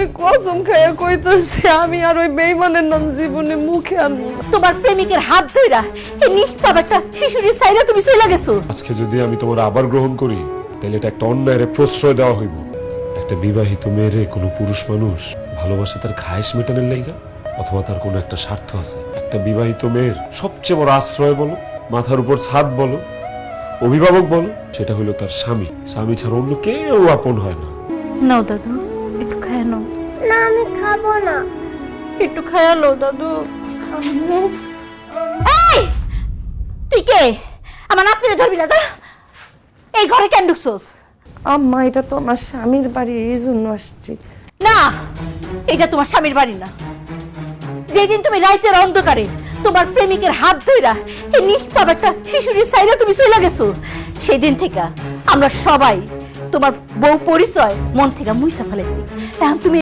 আমি কসম খাইয়া কইতাছি আমি আর ওই বেঈমানের নাম জীবনে মুখে আনবো না। তোমার প্রেমিকের হাত ধইরা এই নিষ্পাপ একটা শিশুর সাইরা তুমি চলে গেছো। আজকে যদি আমি তোমার আবার গ্রহণ করি তাহলে এটা একটা অন্যায়ের প্রশ্রয় দেওয়া হইব। একটা বিবাহিত মেয়েরে কোনো পুরুষ মানুষ ভালোবাসে তার খায়েশ মেটানোর লাইগা, অথবা তার কোনো একটা স্বার্থ আছে। একটা বিবাহিত মেয়ের সবচেয়ে বড় আশ্রয় বলো, মাথার উপর ছাদ বলো, অভিভাবক বলো, সেটা হলো তার স্বামী। স্বামী ছাড়া অন্য কেউ আপন হয় না। নাও দাদু, একটু খায় নাও। না আমি খাবো না। একটু খায়া লো দাদু। এই তুই কে? আমার নাতনিরে ধরবি না, যা। এই ঘরে কেন ঢুকছস? আম্মা এটা তো আমার স্বামীর বাড়ি, এই জন্য আসছি। না, এটা তোমার স্বামীর বাড়ি না। যেদিন তুমি রাইতের অন্ধকারে তোমার প্রেমিকের হাত ধইরা এই নিষ্পাপ একটা শিশুর সাইরা তুমি চলে গেছো, সেদিন থেকে আমরা সবাই তোমার বউ পরিচয় মন থেকে মুইসা ফেলেছি। এখন তুমি